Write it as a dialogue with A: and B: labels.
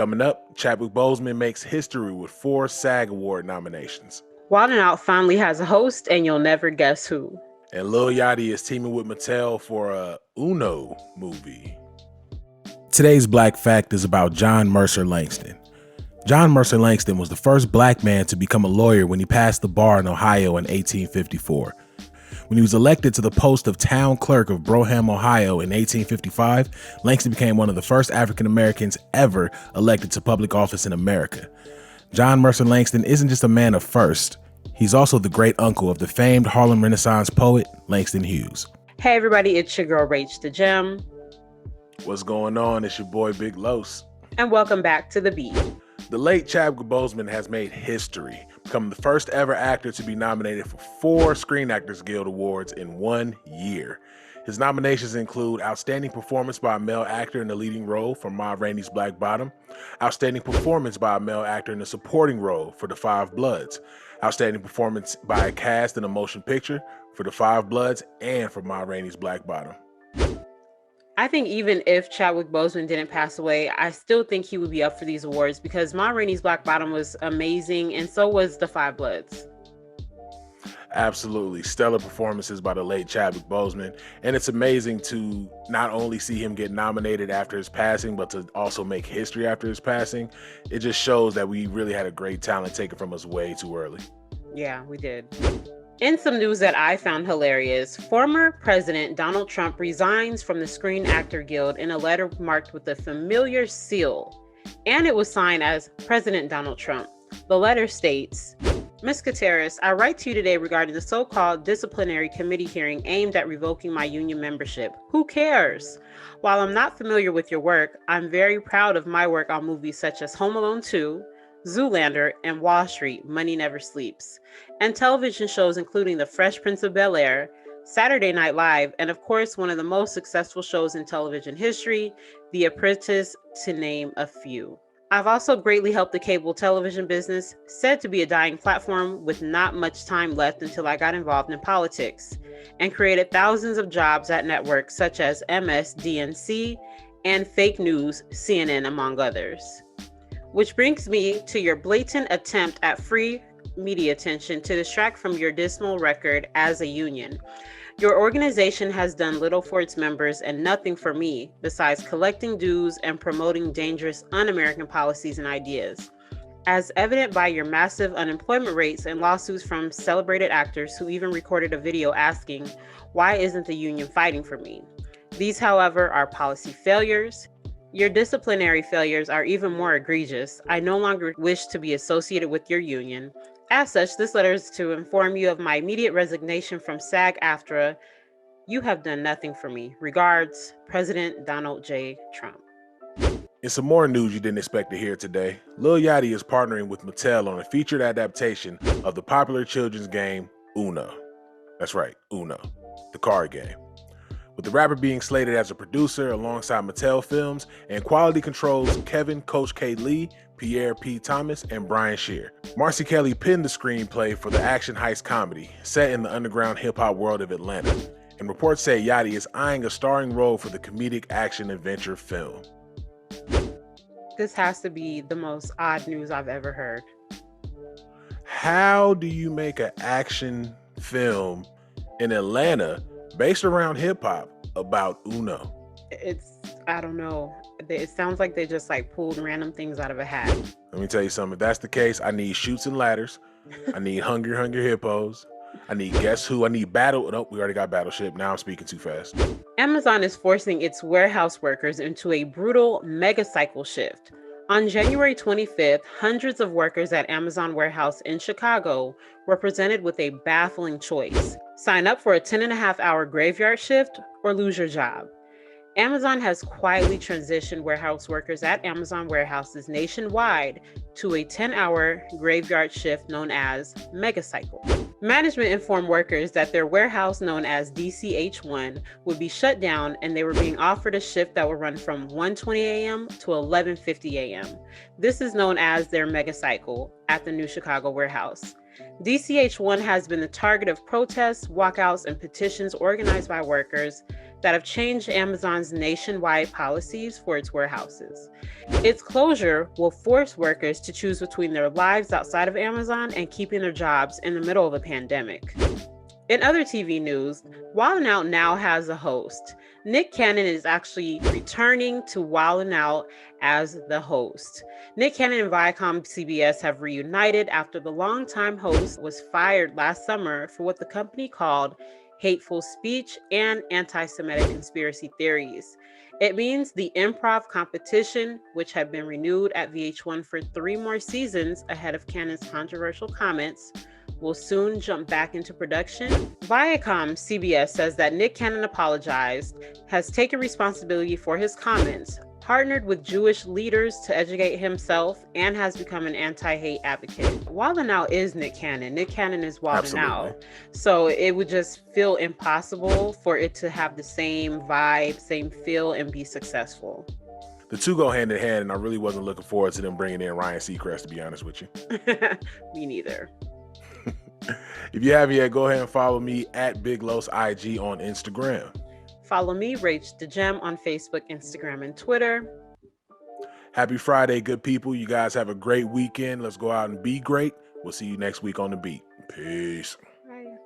A: Coming up, Chadwick Boseman makes history with 4 SAG Award nominations.
B: Wild 'N Out finally has a host, and you'll never guess who.
A: And Lil Yachty is teaming with Mattel for a Uno movie. Today's Black Fact is about John Mercer Langston. John Mercer Langston was the first black man to become a lawyer when he passed the bar in Ohio in 1854. When he was elected to the post of town clerk of Broham, Ohio in 1855, Langston became one of the first African Americans ever elected to public office in America. John Mercer Langston isn't just a man of first, he's also the great uncle of the famed Harlem Renaissance poet, Langston Hughes.
B: Hey everybody, it's your girl Rach the Gem.
A: What's going on? It's your boy Big Los.
B: And welcome back to The Beat.
A: The late Chadwick Boseman has made history, becoming the first ever actor to be nominated for 4 Screen Actors Guild Awards in 1 year. His nominations include Outstanding Performance by a Male Actor in the Leading Role for Ma Rainey's Black Bottom, Outstanding Performance by a Male Actor in the Supporting Role for The Five Bloods, Outstanding Performance by a Cast in a Motion Picture for The Five Bloods and for Ma Rainey's Black Bottom.
B: I think even if Chadwick Boseman didn't pass away, I still think he would be up for these awards because Ma Rainey's Black Bottom was amazing, and so was The Five Bloods.
A: Absolutely. Stellar performances by the late Chadwick Boseman. And it's amazing to not only see him get nominated after his passing, but to also make history after his passing. It just shows that we really had a great talent taken from us way too early.
B: Yeah, we did. In some news that I found hilarious, former President Donald Trump resigns from the Screen Actor Guild in a letter marked with a familiar seal, and it was signed as President Donald Trump. The letter states, Ms. Gutierrez, I write to you today regarding the so-called disciplinary committee hearing aimed at revoking my union membership. Who cares? While I'm not familiar with your work, I'm very proud of my work on movies such as Home Alone 2, Zoolander, and Wall Street, Money Never Sleeps, and television shows including The Fresh Prince of Bel-Air, Saturday Night Live, and of course one of the most successful shows in television history, The Apprentice, to name a few. I've also greatly helped the cable television business, said to be a dying platform with not much time left until I got involved in politics, and created thousands of jobs at networks such as MSDNC and Fake News, CNN, among others. Which brings me to your blatant attempt at free media attention to distract from your dismal record as a union. Your organization has done little for its members and nothing for me besides collecting dues and promoting dangerous un-American policies and ideas. As evident by your massive unemployment rates and lawsuits from celebrated actors who even recorded a video asking, why isn't the union fighting for me? These, however, are policy failures. Your disciplinary failures are even more egregious. I no longer wish to be associated with your union. As such, this letter is to inform you of my immediate resignation from SAG-AFTRA. You have done nothing for me. Regards, President Donald J. Trump.
A: In some more news you didn't expect to hear today, Lil Yachty is partnering with Mattel on a featured adaptation of the popular children's game Uno. That's right, Uno, the card game. With the rapper being slated as a producer alongside Mattel Films and quality controls Kevin Coach K. Lee, Pierre P. Thomas, and Brian Shear. Marcy Kelly penned the screenplay for the action heist comedy set in the underground hip-hop world of Atlanta, and reports say Yachty is eyeing a starring role for the comedic action adventure film.
B: This has to be the most odd news I've ever heard.
A: How do you make an action film in Atlanta based around hip-hop about Uno?
B: I don't know. It sounds like they just pulled random things out of a hat.
A: Let me tell you something. If that's the case, I need Chutes and Ladders. I need Hungry Hippos. I need Guess Who. I need Battle. Nope, we already got Battleship. Now I'm speaking too fast.
B: Amazon is forcing its warehouse workers into a brutal Megacycle shift. On January 25th, hundreds of workers at Amazon warehouse in Chicago were presented with a baffling choice. Sign up for a 10.5-hour graveyard shift or lose your job. Amazon has quietly transitioned warehouse workers at Amazon warehouses nationwide to a 10-hour graveyard shift known as Megacycle. Management informed workers that their warehouse, known as DCH1, would be shut down, and they were being offered a shift that would run from 1:20 a.m. to 11:50 a.m. This is known as their Megacycle at the new Chicago warehouse. DCH1 has been the target of protests, walkouts, and petitions organized by workers that have changed Amazon's nationwide policies for its warehouses. Its closure will force workers to choose between their lives outside of Amazon and keeping their jobs in the middle of a pandemic. In other TV news, Wild 'N Out now has a host. Nick Cannon is actually returning to Wild 'N Out as the host. Nick Cannon and Viacom CBS have reunited after the longtime host was fired last summer for what the company called hateful speech and anti-Semitic conspiracy theories. It means the improv competition, which had been renewed at VH1 for 3 more seasons ahead of Cannon's controversial comments, will soon jump back into production. Viacom CBS says that Nick Cannon apologized, has taken responsibility for his comments, partnered with Jewish leaders to educate himself, and has become an anti-hate advocate. Wild 'N Out is Nick Cannon. Nick Cannon is Wild 'N Out. So it would just feel impossible for it to have the same vibe, same feel, and be successful.
A: The two go hand in hand, and I really wasn't looking forward to them bringing in Ryan Seacrest, to be honest with you.
B: Me neither.
A: If you haven't yet, go ahead and follow me at Big Los IG on Instagram.
B: Follow me, Rach the Gem, on Facebook, Instagram, and Twitter.
A: Happy Friday, good people. You guys have a great weekend. Let's go out and be great. We'll see you next week on The Beat. Peace.
B: Bye.